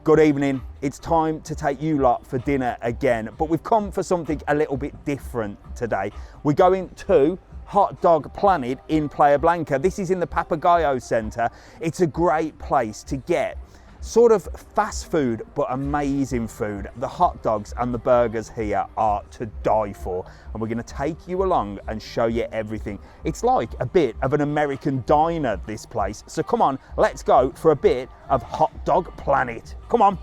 Good evening. It's time to take you lot for dinner again, but we've come for something a little bit different today. We're going to Hotdog Planet in Playa Blanca. This is in the Papagayo Center. It's a great place to get sort of fast food, but amazing food. The hot dogs and the burgers here are to die for, and we're going to take you along and show you everything. It's like a bit of an American diner, this place. So come on, let's go for a bit of Hotdog Planet. Come on.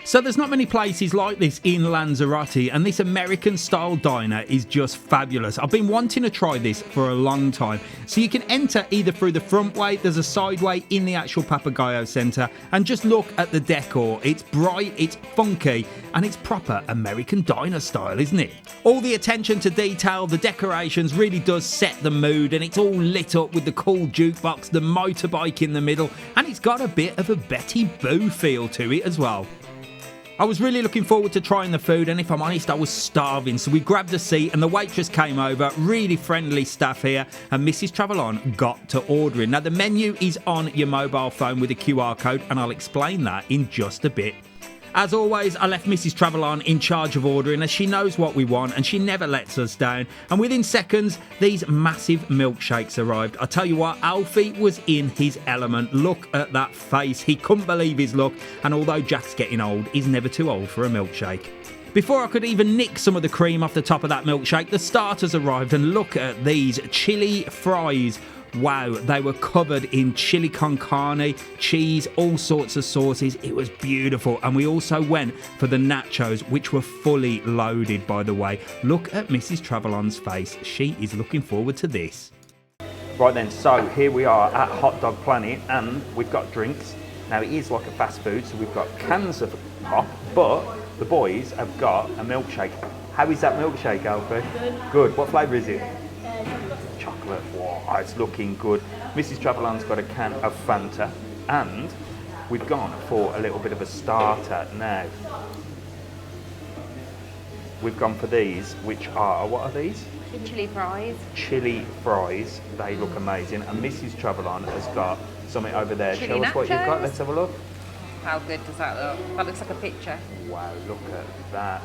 So there's not many places like this in Lanzarote, and this American style diner is just fabulous. I've been wanting to try this for a long time. So you can enter either through the front way, there's a side way in the actual Papagayo Center, and just look at the decor. It's bright, it's funky, and it's proper American diner style, isn't it? All the attention to detail, the decorations really does set the mood, and it's all lit up with the cool jukebox, the motorbike in the middle, and it's got a bit of a Betty Boo feel to it as well. I was really looking forward to trying the food, and if I'm honest, I was starving. So we grabbed a seat and the waitress came over, really friendly staff here, and Mrs. TravelON got to ordering. Now the menu is on your mobile phone with a QR code, and I'll explain that in just a bit. As always, I left Mrs. TravelON in charge of ordering, as she knows what we want and she never lets us down. And within seconds, these massive milkshakes arrived. I tell you what, Alfie was in his element. Look at that face. He couldn't believe his luck. And although Jack's getting old, he's never too old for a milkshake. Before I could even nick some of the cream off the top of that milkshake, the starters arrived, and look at these chili fries. Wow, they were covered in chili con carne, cheese, all sorts of sauces. It was beautiful. And we also went for the nachos, which were fully loaded, by the way. Look at Mrs. TravelON's face. She is looking forward to this. Right then, so here we are at Hotdog Planet, and we've got drinks. Now it is like a fast food, so we've got cans of pop, but the boys have got a milkshake. How is that milkshake, Alfie? Good. What flavour is it? Chocolate. Wow, it's looking good. Mrs. TravelON's got a can of Fanta, and we've gone for a little bit of a starter now. We've gone for these, which are, what are these? The chili fries. Chili fries. They look amazing. And Mrs. TravelON has got something over there. Chili Show us what you've got. nachos. Let's have a look. How good does that look? That looks like a picture. Wow, look at that.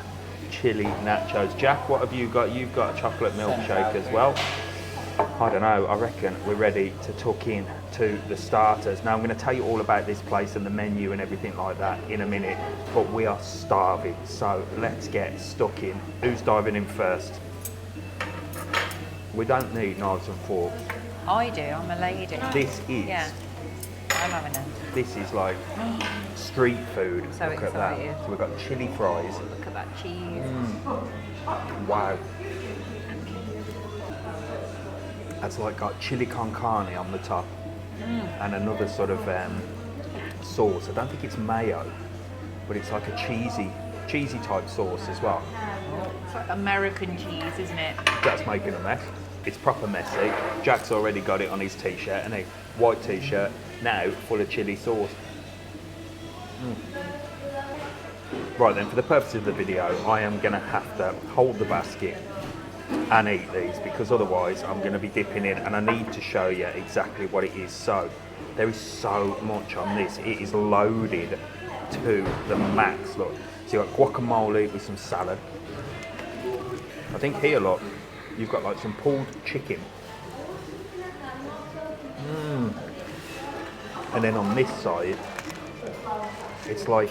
Chili nachos. Jack, what have you got? You've got a chocolate milkshake as well. I don't know, I reckon we're ready to tuck in to the starters. Now I'm going to tell you all about this place and the menu and everything like that in a minute, but we are starving, so let's get stuck in. Who's diving in first? We don't need knives and forks. I do, I'm a lady. This is, Yeah, I'm having it. this is like street food. So look at that. excited. So we've got chili fries. Look at that cheese. Wow. That's like got chili con carne on the top and another sort of sauce. I don't think it's mayo, but it's like a cheesy type sauce as well. It's like American cheese, isn't it? Jack's making a mess. It's proper messy. Jack's already got it on his t-shirt, and a white t-shirt now full of chili sauce. Right then, for the purpose of the video, I am going to have to hold the basket and eat these, because otherwise I'm going to be dipping in, and I need to show you exactly what it is. So there is so much on this. It is loaded to the max. Look, so you've got guacamole with some salad. I think here, look, you've got like some pulled chicken. And then on this side, it's like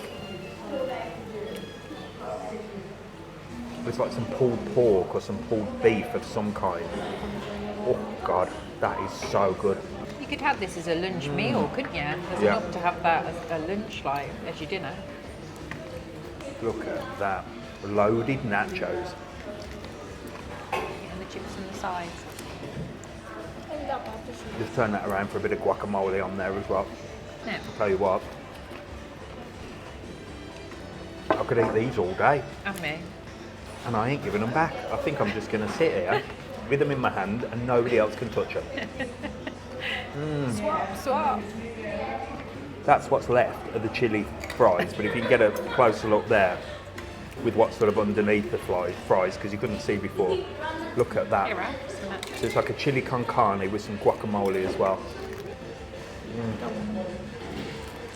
some pulled pork or some pulled beef of some kind. Oh God, that is so good. You could have this as a lunch meal, couldn't you? There's Yeah. enough to have that as a lunch, like, as your dinner. Look at that. Loaded nachos. And the chips on the sides. Just turn that around for a bit of guacamole on there as well. Yeah. I'll tell you what, I could eat these all day, And me. and I ain't giving them back. I think I'm just going to sit here with them in my hand and nobody else can touch them. Swap. That's what's left of the chili fries, but if you can get a closer look there with what's sort of underneath the fries, because you couldn't see before, Look at that. Here, Ralph. So it's like a chili con carne with some guacamole as well.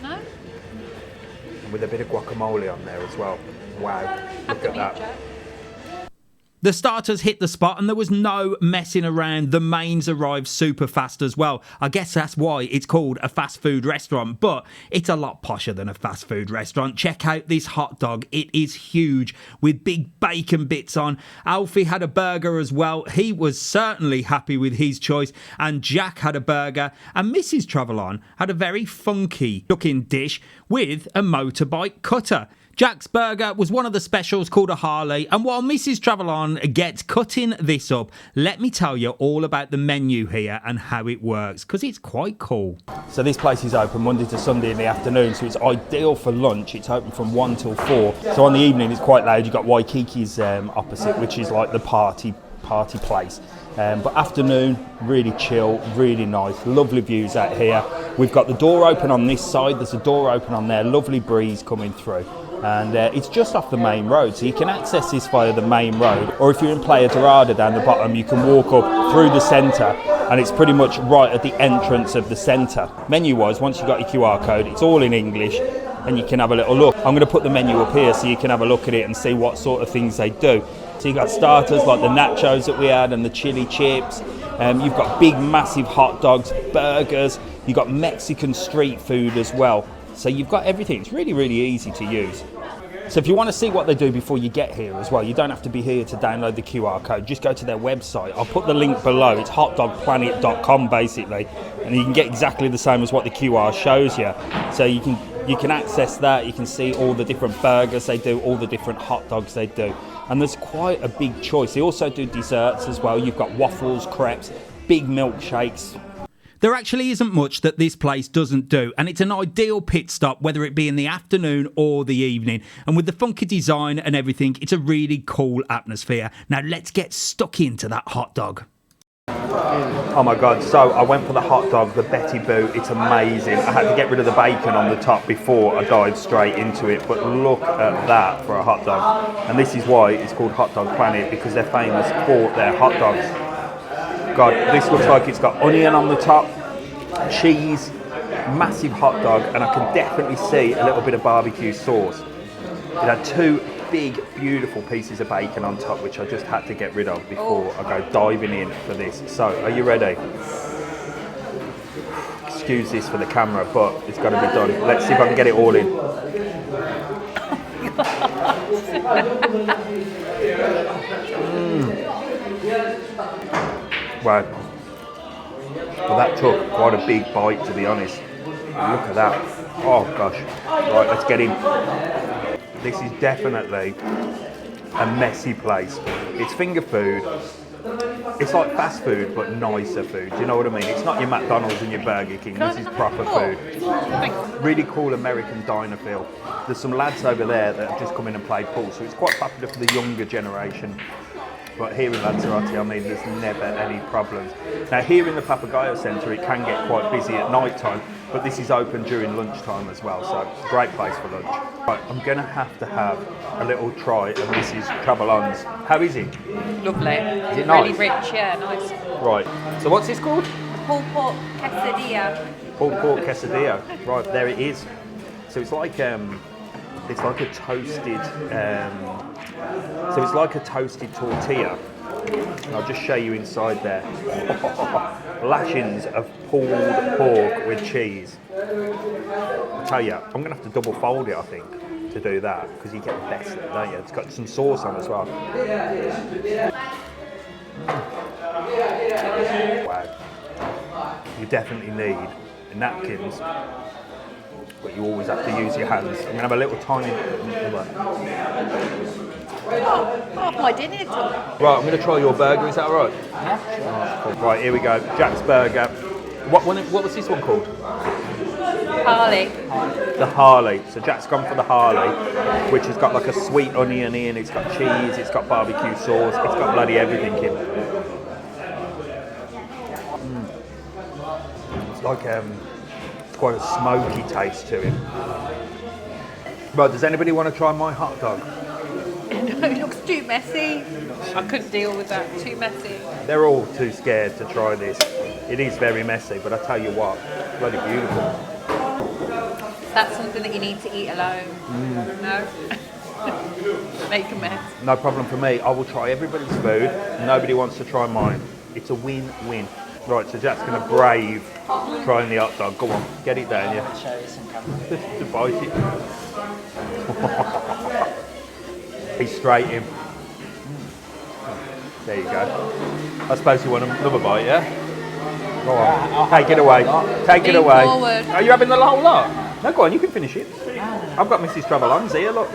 No? And with a bit of guacamole on there as well. Wow, look at that. The starters hit the spot and there was no messing around. The mains arrived super fast as well. I guess that's why it's called a fast food restaurant, but it's a lot posher than a fast food restaurant. Check out this hot dog. It is huge with big bacon bits on. Alfie had a burger as well. He was certainly happy with his choice. And Jack had a burger. And Mrs. TravelON had a very funky looking dish with a motorbike cutter. Jack's burger was one of the specials called a Harley, and while Mrs. TravelON gets cutting this up, let me tell you all about the menu here and how it works, because it's quite cool. So this place is open Monday to Sunday in the afternoon, so it's ideal for lunch. It's open from 1 till 4. So on the evening it's quite loud. You've got Waikiki's opposite, which is like the party place. But afternoon, really chill, really nice, lovely views out here. We've got the door open on this side, there's a door open on there, lovely breeze coming through. And it's just off the main road, so you can access this via the main road, or if you're in Playa Dorada down the bottom, you can walk up through the centre, and it's pretty much right at the entrance of the centre. Menu-wise, once you've got your QR code, it's all in English, and you can have a little look. I'm going to put the menu up here so you can have a look at it and see what sort of things they do. So you've got starters like the nachos that we had and the chili chips. You've got big, massive hot dogs, burgers. You've got Mexican street food as well. So you've got everything. It's really, really easy to use. So if you want to see what they do before you get here as well, you don't have to be here to download the QR code. Just go to their website. I'll put the link below. It's hotdogplanet.com basically, and you can get exactly the same as what the QR shows you. So you can access that. You can see all the different burgers they do, all the different hot dogs they do, and there's quite a big choice. They also do desserts as well. You've got waffles, crepes, big milkshakes. There actually isn't much that this place doesn't do, and it's an ideal pit stop whether it be in the afternoon or the evening. And with the funky design and everything, it's a really cool atmosphere. Now let's get stuck into that hot dog. Oh my God, so I went for the hot dog, the Betty Boo. It's amazing. I had to get rid of the bacon on the top before I dived straight into it, but look at that for a hot dog. And this is why it's called Hotdog Planet, because they're famous for their hot dogs. God, this looks like it's got onion on the top, cheese, massive hot dog, and I can definitely see a little bit of barbecue sauce. It had 2 big, beautiful pieces of bacon on top, which I just had to get rid of before I go diving in for this. So, are you ready? Excuse this for the camera, but it's got to be done. Let's see if I can get it all in. Wow. Well, that took quite a big bite, to be honest. Look at that. Oh gosh. Right, let's get in. This is definitely a messy place. It's finger food. It's like fast food, but nicer food. Do you know what I mean? It's not your McDonald's and your Burger King. This is proper food. Really cool American diner feel. There's some lads over there that have just come in and played pool, so it's quite popular for the younger generation. But here in Lanzarote, I mean, there's never any problems. Now, here in the Papagayo Center, it can get quite busy at night time, but this is open during lunchtime as well, so it's a great place for lunch. Right, I'm going to have a little try of Mrs. TravelON's. How is it? Lovely. Is it Really nice? rich, yeah, nice. Right, so what's this called? Pulled pork quesadilla. Pulled pork quesadilla. Right, there it is. So it's like a toasted, so it's like a toasted tortilla. And I'll just show you inside there. Lashings of pulled pork with cheese. I tell you, I'm going to have to double fold it, I think, to do that, because you get the best, don't you? It's got some sauce on as well. Wow. You definitely need napkins, but you always have to use your hands. I'm going to have a little tiny... Oh, my dinner. Right, I'm going to try your burger, is that all right? Yeah. Oh, cool. Right, here we go. Jack's burger. What was this one called? Harley. The Harley. So Jack's gone for the Harley, which has got like a sweet onion in, it's got cheese, it's got barbecue sauce, it's got bloody everything in. It's like it's quite a smoky taste to it. Right, does anybody want to try my hot dog? It looks too messy. I couldn't deal with that. Too messy. They're all too scared to try this. It is very messy, but I tell you what, bloody beautiful. That's something that you need to eat alone. No? Make a mess. No problem for me. I will try everybody's food. Nobody wants to try mine. It's a win-win. Right, so Jack's going to brave trying the hot dog. Go on, get it down, yeah. Show you some camera. To bite it. He's straight in. There you go. I suppose you want another bite, yeah? Go on. Take it away. Take it Lean away. forward. Are you having the whole lot? No, go on, you can finish it. I've got Mrs. TravelON's here, look.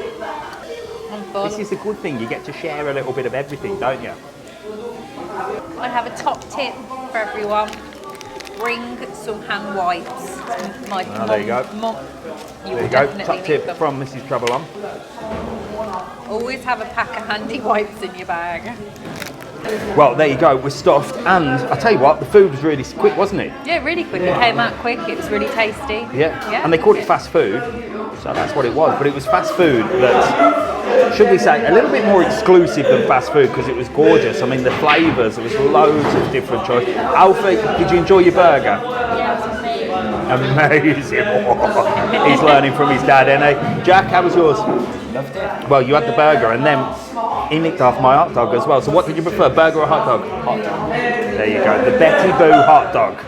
This is a good thing. You get to share a little bit of everything, don't you? I have a top tip for everyone. Bring some hand wipes. My there you go. Mum, you There you will go. definitely Top need tip them. from Mrs. TravelON. Always have a pack of handy wipes in your bag. Well, there you go. We're stuffed, and I tell you what, the food was really quick, wasn't it? Yeah, really quick. It came out quick. It was really tasty. Yeah. And they called it fast food, so that's what it was. But it was fast food that, should we say, a little bit more exclusive than fast food because it was gorgeous. I mean, the flavours, there was loads of different choices. Alfie, did you enjoy your burger? Amazing. He's learning from his dad, isn't he? Jack, how was yours? Loved it. Well, you had the burger, and then he nicked off my hot dog as well. So what did you prefer, burger or hot dog? Hot dog. There you go, the Betty Boo hot dog.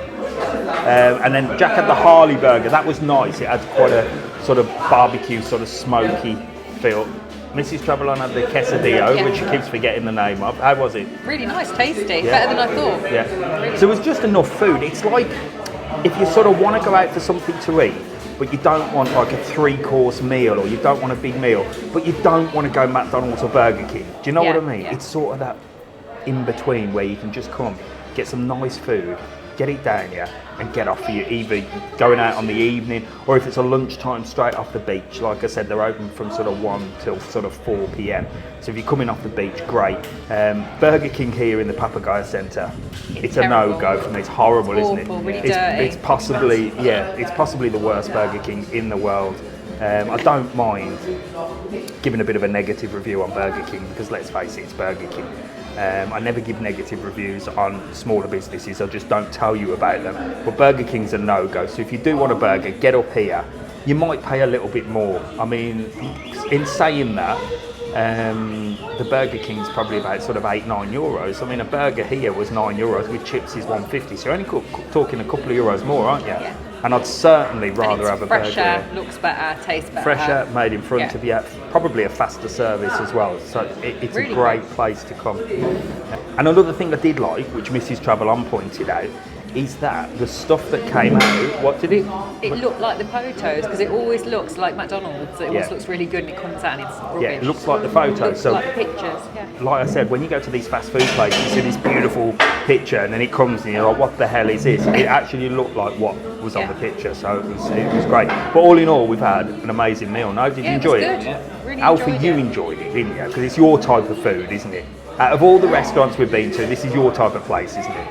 And then Jack had the Harley burger. That was nice. It had quite a sort of barbecue, sort of smoky feel. Mrs. TravelON had the quesadillo, which she keeps forgetting the name of. How was it? Really nice, tasty. Better than I thought. Yeah. So it was just enough food. It's like if you sort of want to go out for something to eat, but you don't want like a 3-course meal, or you don't want a big meal, but you don't want to go McDonald's or Burger King. Do you know what I mean? Yeah. It's sort of that in between where you can just come, get some nice food, get it down here, and get off for you, either going out on the evening, or if it's a lunchtime straight off the beach. Like I said, they're open from sort of 1 till sort of 4 p.m. So if you're coming off the beach, great. Burger King here in the Papagayo Center, it's a no-go for me. It's horrible, It's isn't it? awful, really it's dirty. it's possibly the worst Burger King in the world. I don't mind giving a bit of a negative review on Burger King because let's face it, it's Burger King. I never give negative reviews on smaller businesses, I just don't tell you about them. But Burger King's a no-go, so if you do want a burger, get up here. You might pay a little bit more. I mean, in saying that, the Burger King's probably about sort of €8-9. I mean, a burger here was €9 with chips is $1.50, so you're only talking a couple of euros more, aren't you? Yeah. And I'd certainly rather And have a it's burger. fresher, looks better, tastes better. Fresher, made in front Yeah. of you, probably a faster service as well. So it's Really a great place to come. And another thing I did like, which Mrs. TravelON pointed out, is that the stuff that came out, what did it? It looked like the photos because it always looks like McDonald's. It always Yeah. looks really good and it comes out and it's rubbish. Yeah, it looks like the photos. Looks So like the pictures. Yeah. like I said, when you go to these fast food places, you see this beautiful picture and then it comes and you're like, what the hell is this? It actually looked like what was on the picture, so it was great. But all in all, we've had an amazing meal. No, did you Yeah, enjoy it it? was good. Really Alfie, enjoyed you it. enjoyed it, didn't you? Because it's your type of food, isn't it? Out of all the restaurants we've been to, this is your type of place, isn't it?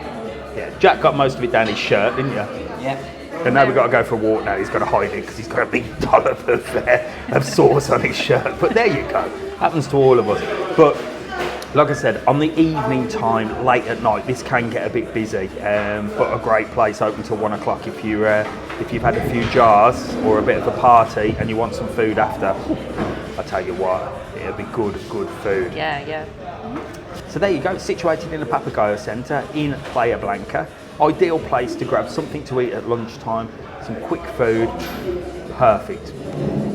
Yeah. Jack got most of it down his shirt, didn't you? Yeah. And now we've got to go for a walk now. He's got to hide it because he's got a big dollop of sauce on his shirt. But there you go. Happens to all of us. But like I said, on the evening time, late at night, this can get a bit busy. But a great place open till 1 o'clock if you've had a few jars or a bit of a party and you want some food after. I tell you what, it'll be good food. Yeah. So there you go, situated in the Papagayo Center in Playa Blanca. Ideal place to grab something to eat at lunchtime, some quick food, perfect.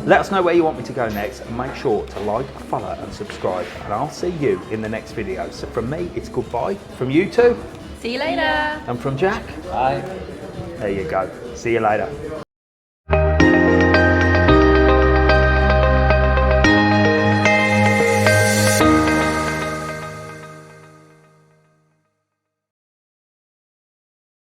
Let us know where you want me to go next and make sure to like, follow and subscribe. And I'll see you in the next video. So from me, it's goodbye. From you two. See you later. And from Jack. Bye. There you go. See you later.